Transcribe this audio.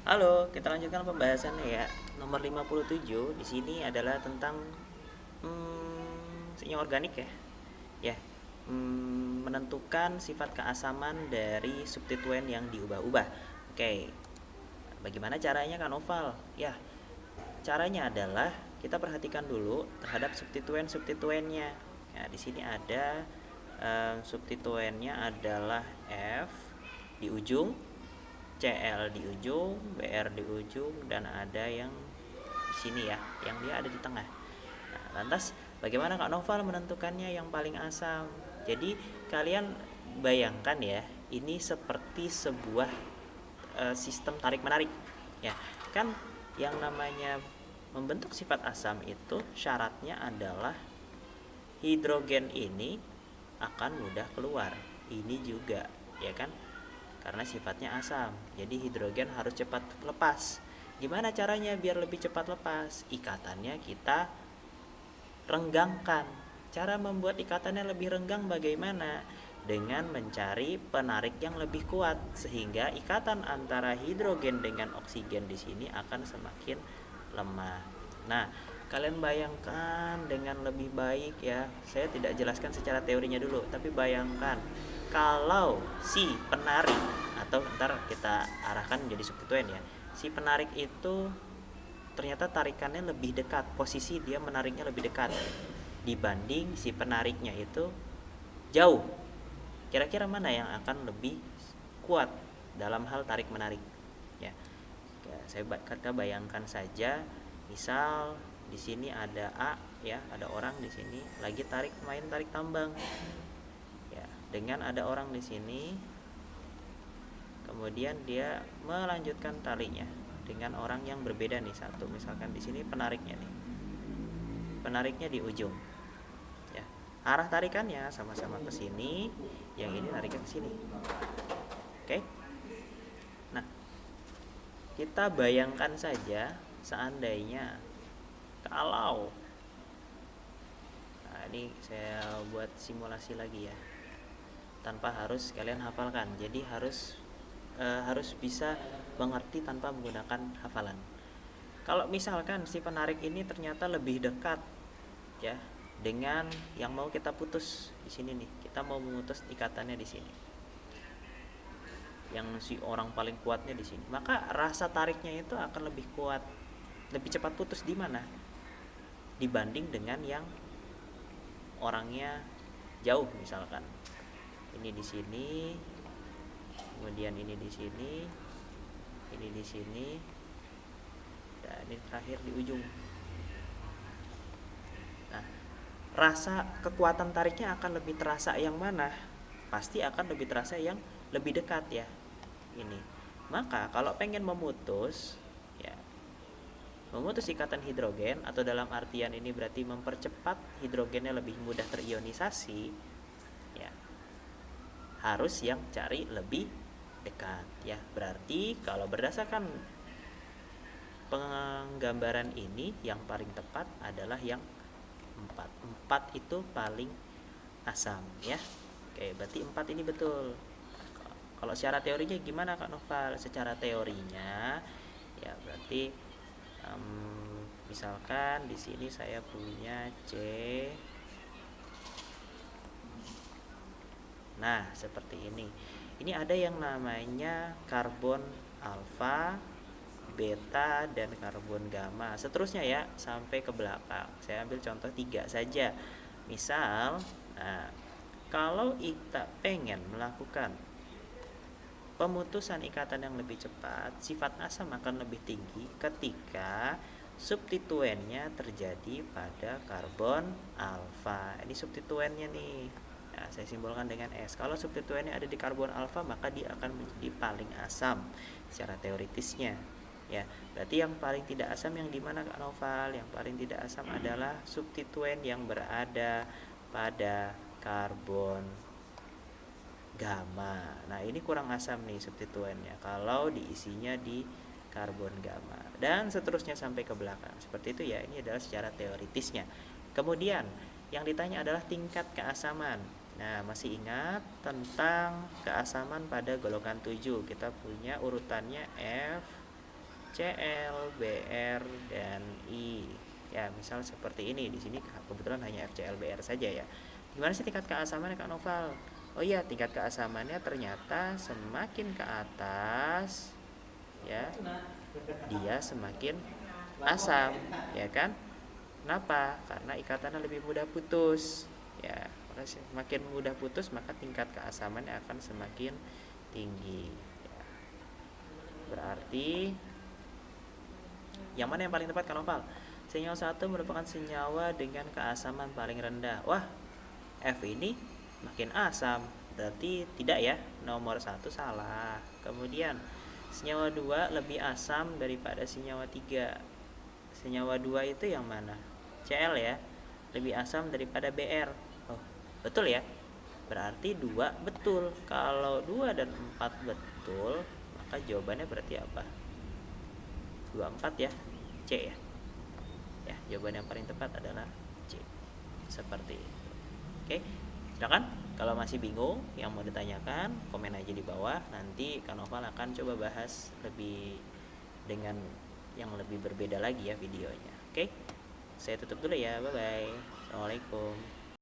Halo, kita lanjutkan pembahasannya ya. Nomor 57 di sini adalah tentang kimia organik ya. Ya, menentukan sifat keasaman dari substituen yang diubah-ubah. Oke, bagaimana caranya Kak Noval? Ya, caranya adalah kita perhatikan dulu terhadap substituennya. Nah, di sini ada substituennya adalah F di ujung, CL di ujung, BR di ujung, dan ada yang di sini ya, yang dia ada di tengah. Nah, lantas bagaimana Kak Noval menentukannya yang paling asam? Jadi kalian bayangkan ya, ini seperti sebuah sistem tarik menarik. Ya, kan yang namanya membentuk sifat asam itu syaratnya adalah hidrogen ini akan mudah keluar. Ini juga, ya kan? Karena sifatnya asam. Jadi hidrogen harus cepat lepas. Gimana caranya biar lebih cepat lepas? Ikatannya kita renggangkan. Cara membuat ikatannya lebih renggang bagaimana? Dengan mencari penarik yang lebih kuat sehingga ikatan antara hidrogen dengan oksigen di sini akan semakin lemah. Nah, kalian bayangkan dengan lebih baik ya. Saya tidak jelaskan secara teorinya dulu, tapi bayangkan kalau si penarik atau ntar kita arahkan menjadi substituen ya. Si penarik itu ternyata tarikannya lebih dekat, posisi dia menariknya lebih dekat dibanding si penariknya itu jauh. Kira-kira mana yang akan lebih kuat dalam hal tarik menarik? Ya, kita bayangkan saja, misal di sini ada A ya, ada orang di sini lagi main tarik tambang. Ya, dengan ada orang di sini, kemudian dia melanjutkan talinya dengan orang yang berbeda nih satu, misalkan di sini penariknya di ujung ya, arah tarikannya sama-sama ke sini, yang ini nariknya ke sini. Oke, nah kita bayangkan saja seandainya kalau, nah ini saya buat simulasi lagi ya, tanpa harus kalian hafalkan, jadi harus bisa mengerti tanpa menggunakan hafalan. Kalau misalkan si penarik ini ternyata lebih dekat ya dengan yang mau kita putus di sini nih, kita mau memutus ikatannya di sini, yang si orang paling kuatnya di sini, maka rasa tariknya itu akan lebih kuat, lebih cepat putus di mana dibanding dengan yang orangnya jauh, misalkan ini di sini, kemudian ini di sini, ini di sini, dan ini terakhir di ujung. Nah, rasa kekuatan tariknya akan lebih terasa yang mana? Pasti akan lebih terasa yang lebih dekat ya. Ini. Maka kalau pengen memutus ya, memutus ikatan hidrogen atau dalam artian ini berarti mempercepat hidrogennya lebih mudah terionisasi ya, harus yang cari lebih dekat ya. Berarti kalau berdasarkan penggambaran ini yang paling tepat adalah yang 4 itu paling asam ya. Oke, berarti 4 ini betul. Kalau secara teorinya gimana Kak Noval? Secara teorinya ya berarti misalkan di sini saya punya C. Nah, seperti ini. Ini ada yang namanya karbon alfa, beta, dan karbon gamma. Seterusnya ya, sampai ke belakang. Saya ambil contoh 3 saja. Misal, nah, kalau kita pengen melakukan pemutusan ikatan yang lebih cepat, sifat asam akan lebih tinggi ketika substituennya terjadi pada karbon alfa. Ini substituennya nih. Nah, saya simbolkan dengan S. Kalau substituennya ada di karbon alfa, maka dia akan menjadi paling asam secara teoritisnya. Ya, berarti yang paling tidak asam yang di mana Kak Noval? Yang paling tidak asam adalah substituen yang berada pada karbon gamma. Nah, ini kurang asam nih substituennya kalau diisinya di karbon gamma. Dan seterusnya sampai ke belakang. Seperti itu ya, ini adalah secara teoritisnya. Kemudian, yang ditanya adalah tingkat keasaman. Nah, masih ingat tentang keasaman pada golongan 7. Kita punya urutannya F, Cl, Br, dan I. Ya, misal seperti ini. Di sini kebetulan hanya FCl, Br saja ya. Gimana sih tingkat keasamannya Kak Noval? Oh iya, tingkat keasamannya ternyata semakin ke atas ya, dia semakin asam, ya kan? Kenapa? Karena ikatannya lebih mudah putus. Ya, maka semakin mudah putus maka tingkat keasamannya akan semakin tinggi. Ya. Berarti yang mana yang paling tepat Kak Noval? Senyawa 1 merupakan senyawa dengan keasaman paling rendah. Wah, F ini makin asam. Berarti tidak ya, nomor 1 salah. Kemudian senyawa 2 lebih asam daripada senyawa 3. Senyawa 2 itu yang mana? Cl ya, lebih asam daripada Br. Oh, betul ya. Berarti 2 betul. Kalau 2 dan 4 betul, maka jawabannya berarti apa? 24 ya, C ya. Ya, jawaban yang paling tepat adalah C. Seperti itu. Oke, silakan kalau masih bingung yang mau ditanyakan, komen aja di bawah. Nanti Kak Noval akan coba bahas lebih dengan yang lebih berbeda lagi ya videonya. Oke, saya tutup dulu ya, bye bye. Assalamualaikum.